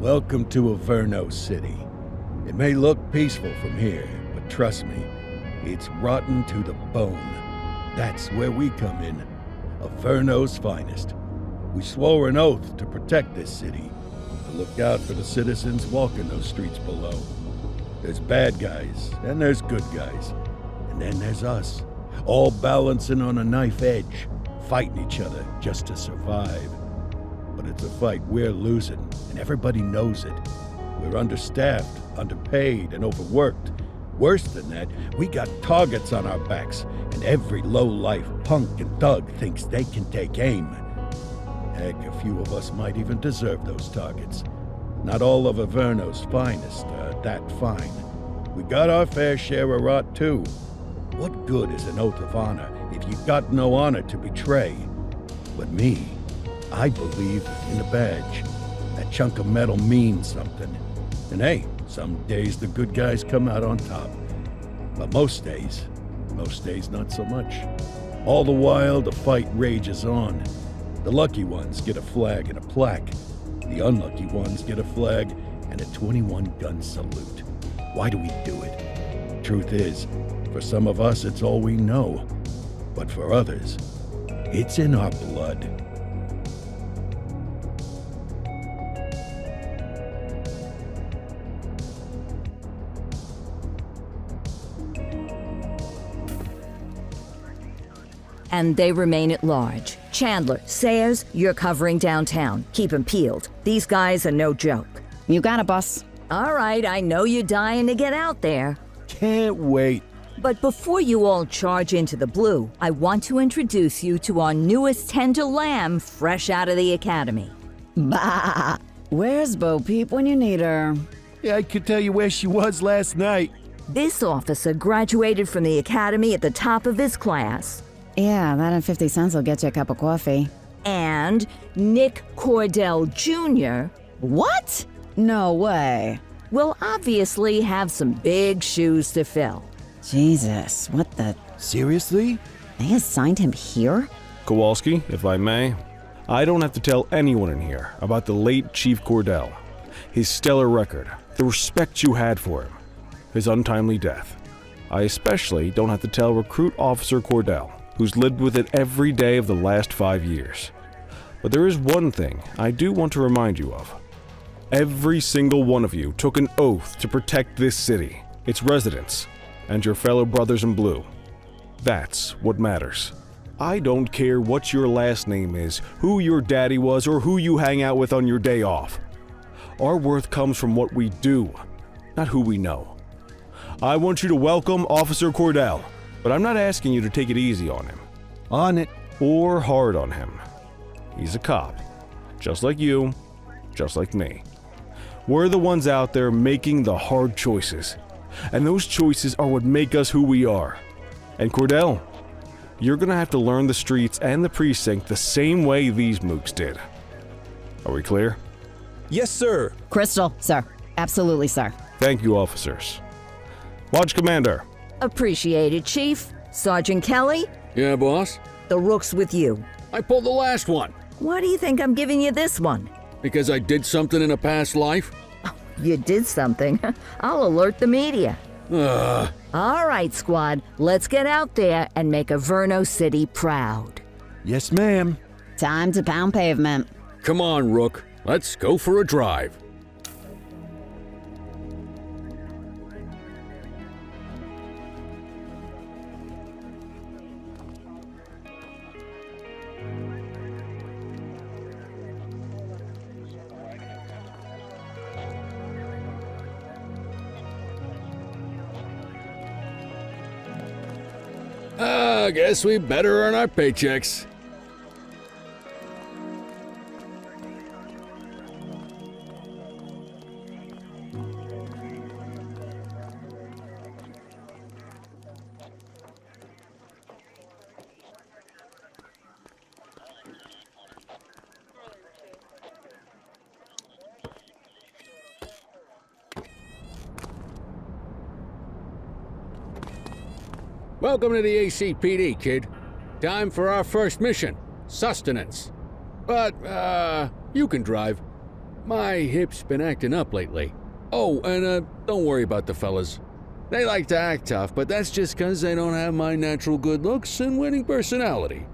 Welcome to Averno City. It may look peaceful from here, but trust me, it's rotten to the bone. That's where we come in. Averno's finest. We swore an oath to protect this city, to look out for the citizens walking those streets below. There's bad guys, and there's good guys. And then there's us, all balancing on a knife edge, fighting each other just to survive. But it's a fight we're losing, and everybody knows it. We're understaffed, underpaid, and overworked. Worse than that, we got targets on our backs, and every low-life punk and thug thinks they can take aim. Heck, a few of us might even deserve those targets. Not all of Averno's finest are that fine. We got our fair share of rot, too. What good is an oath of honor if you got no honor to betray? But me, I believe in a badge. That chunk of metal means something. And hey, some days the good guys come out on top. But most days not so much. All the while, the fight rages on. The lucky ones get a flag and a plaque. The unlucky ones get a flag and a 21-gun salute. Why do we do it? Truth is, for some of us it's all we know. But for others, it's in our blood. And they remain at large. Chandler, Sayers, you're covering downtown. Keep 'em peeled. These guys are no joke. You got it, boss. All right, I know you're dying to get out there. Can't wait. But before you all charge into the blue, I want to introduce you to our newest tender lamb fresh out of the academy. Bah! Where's Bo Peep when you need her? Yeah, I could tell you where she was last night. This officer graduated from the academy at the top of his class. Yeah, that and 50 cents will get you a cup of coffee. And Nick Cordell Jr. What? No way. will obviously have some big shoes to fill. Jesus, what the... Seriously? They assigned him here? Kowalski, if I may, I don't have to tell anyone in here about the late Chief Cordell, his stellar record, the respect you had for him, his untimely death. I especially don't have to tell Recruit Officer Cordell, who's lived with it every day of the last 5 years. But there is one thing I do want to remind you of. Every single one of you took an oath to protect this city, its residents, and your fellow brothers in blue. That's what matters. I don't care what your last name is, who your daddy was, or who you hang out with on your day off. Our worth comes from what we do, not who we know. I want you to welcome Officer Cordell, but I'm not asking you to take it easy on him. On it. Or hard on him. He's a cop, just like you, just like me. We're the ones out there making the hard choices, and those choices are what make us who we are. And Cordell, you're gonna have to learn the streets and the precinct the same way these mooks did. Are we clear? Yes, sir. Crystal, sir. Absolutely, sir. Thank you, officers. Lodge Commander. Appreciated, Chief. Sergeant Kelly, Yeah, boss? the rook's with you. I pulled the last one. Why do you think I'm giving you this one? Because I did something in a past life? You did something. I'll alert the media. All right, squad. Let's get out there and make Averno City proud. Yes, ma'am. Time to pound pavement. Come on, Rook. Let's go for a drive. I guess we better earn our paychecks. Welcome to the ACPD, kid. Time for our first mission, sustenance. But, you can drive. My hip's been acting up lately. Oh, and don't worry about the fellas. They like to act tough, but that's just 'cause they don't have my natural good looks and winning personality.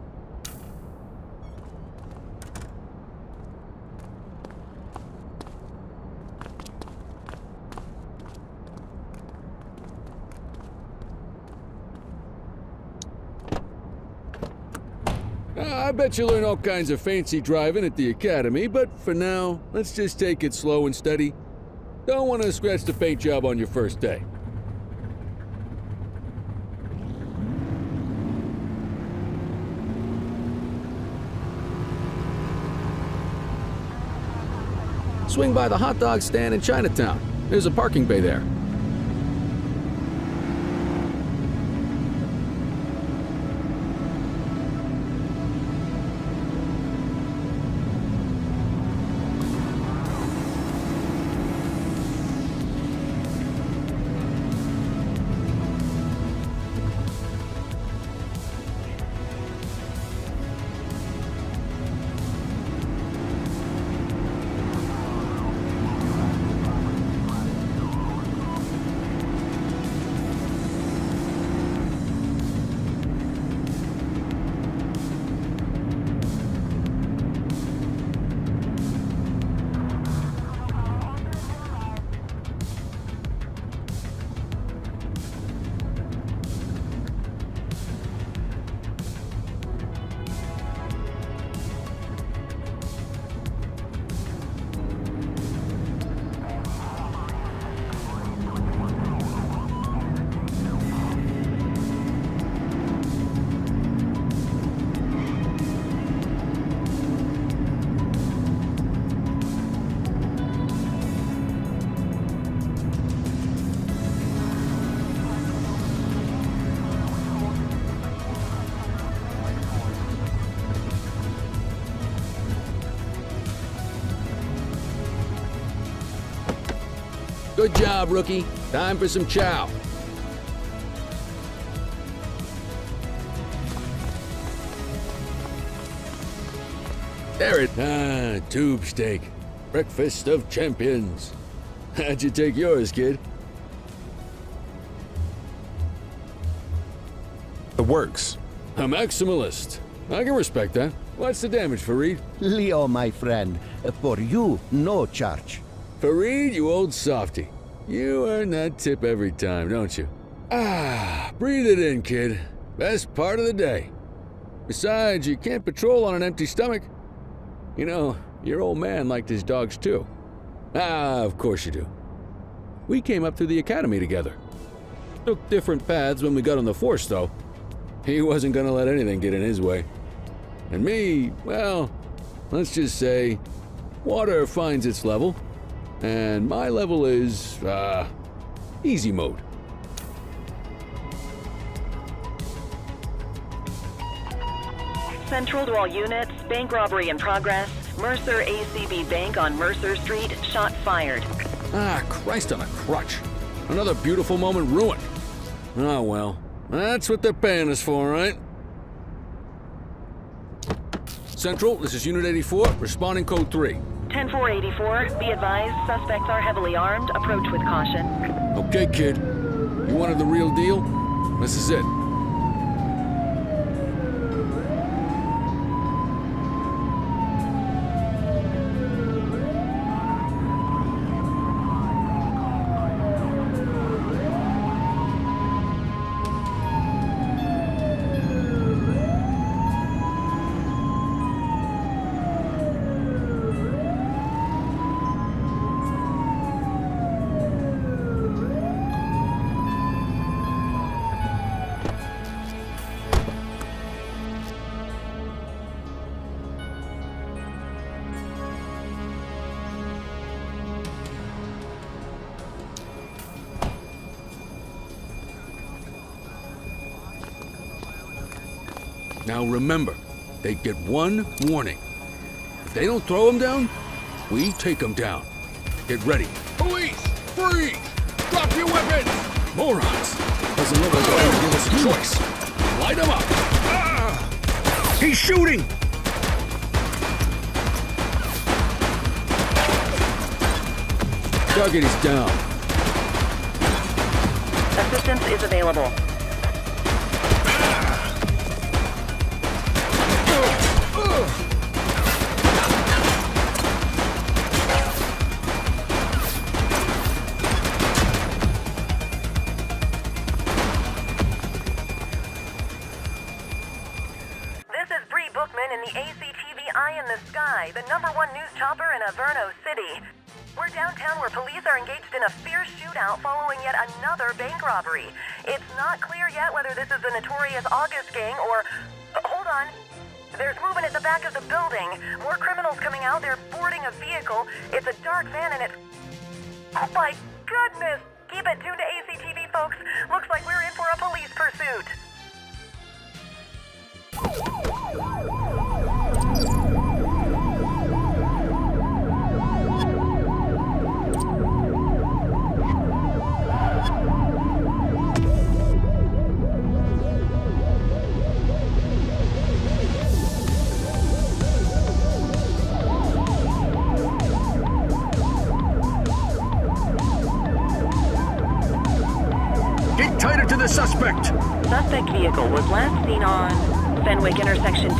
I bet you learn all kinds of fancy driving at the academy, but for now, let's just take it slow and steady. Don't want to scratch the paint job on your first day. Swing by the hot dog stand in Chinatown. There's a parking bay there. Good job, rookie. Time for some chow. There it. Tube steak. Breakfast of champions. How'd you take yours, kid? The works. A maximalist. I can respect that. What's the damage, Fareed? Leo, my friend, for you, no charge. Fareed, you old softy. You earn that tip every time, don't you? Breathe it in, kid. Best part of the day. Besides, you can't patrol on an empty stomach. You know, your old man liked his dogs too. Of course you do. We came up through the academy together. Took different paths when we got on the force, though. He wasn't gonna let anything get in his way. And me, well, let's just say, water finds its level. And my level is, easy mode. Central to all units, bank robbery in progress. Mercer ACB Bank on Mercer Street, shot fired. Christ on a crutch. Another beautiful moment ruined. Oh well, that's what they're paying us for, right? Central, this is Unit 84, responding code 3. 10-484, be advised, suspects are heavily armed. Approach with caution. Okay, kid. You wanted the real deal? This is it. Now remember, they get one warning. If they don't throw them down, we take them down. Get ready. Police! Freeze! Drop your weapons! Morons! Doesn't look like they're gonna give us a choice. Light them up! He's shooting! Target is down. Assistance is available. This is Bree Bookman in the ACTV Eye in the Sky, the #1 news chopper in Averno City. We're downtown where police are engaged in a fierce shootout following yet another bank robbery. It's not clear yet whether this is the notorious August gang or... hold on. There's movement at the back of the building. More criminals coming out. They're boarding a vehicle. It's a dark van and it's... oh my goodness! Keep it tuned to ACTV, folks. Looks like we're in for a police pursuit. Get tighter to the suspect! Suspect vehicle was last seen on Fenwick Intersection 2.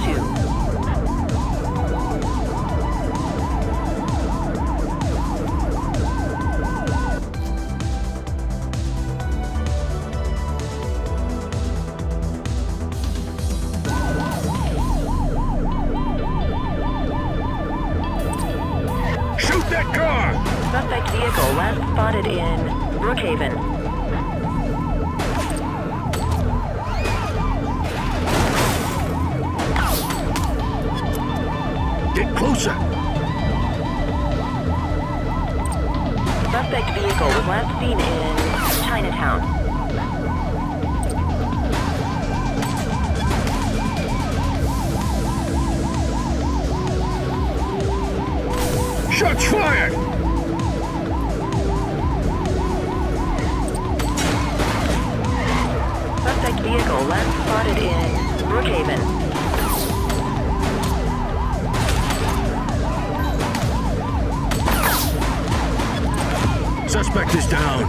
Shoot that car! Suspect vehicle last spotted in Brookhaven. Get closer! Suspect vehicle was last seen in Chinatown. Shots fired! Suspect vehicle last spotted in Brookhaven. Suspect is down.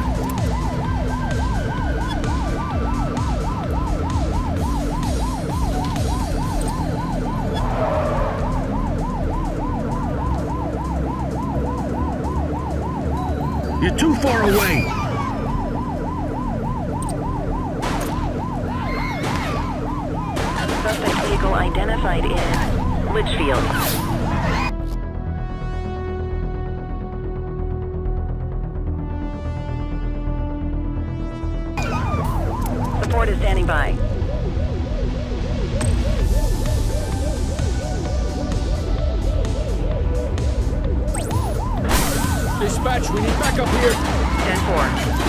You're too far away. Suspect vehicle identified in Litchfield. Support is standing by. Dispatch, we need backup here. 10-4.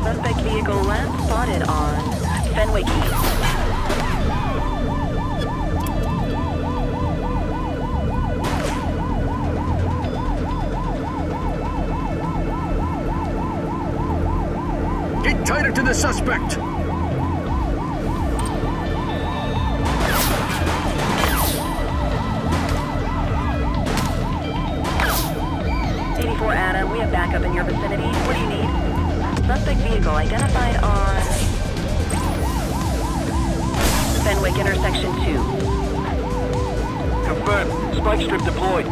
Suspect vehicle last spotted on Fenwick East. Get tighter to the suspect. Adam, we have backup in your vicinity. What do you need? Suspect vehicle identified on Fenwick Intersection 2. Confirmed. Spike strip deployed.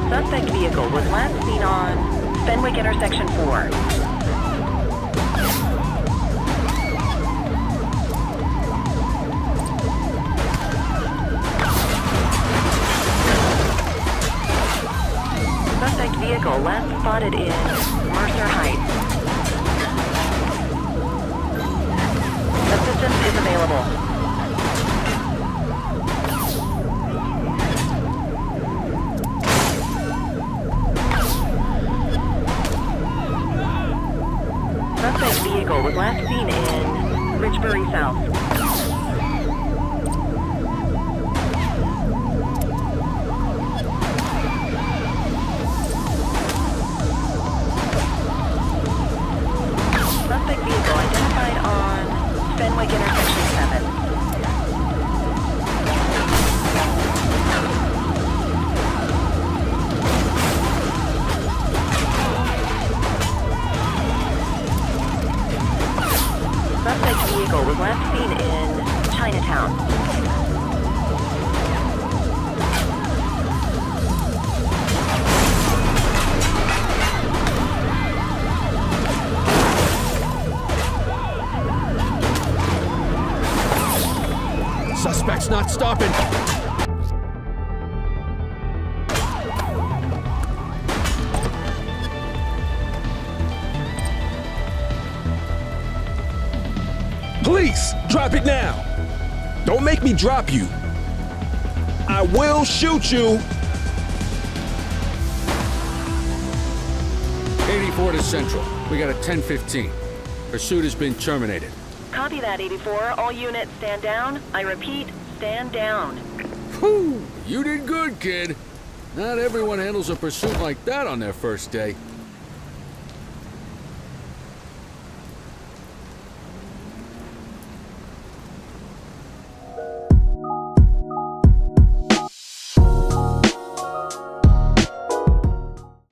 Suspect vehicle was last seen on Fenwick Intersection 4. Suspect vehicle last spotted in Mercer Heights. Assistance is available. Suspect vehicle was last seen in Richbury South. intersection 7. Suspect vehicle was last seen in Chinatown. Suspect's not stopping. Police, drop it now. Don't make me drop you. I will shoot you. 84 to Central. We got a 10:15. Pursuit has been terminated. Copy that, 84. All units stand down. I repeat, stand down. Whew! You did good, kid. Not everyone handles a pursuit like that on their first day.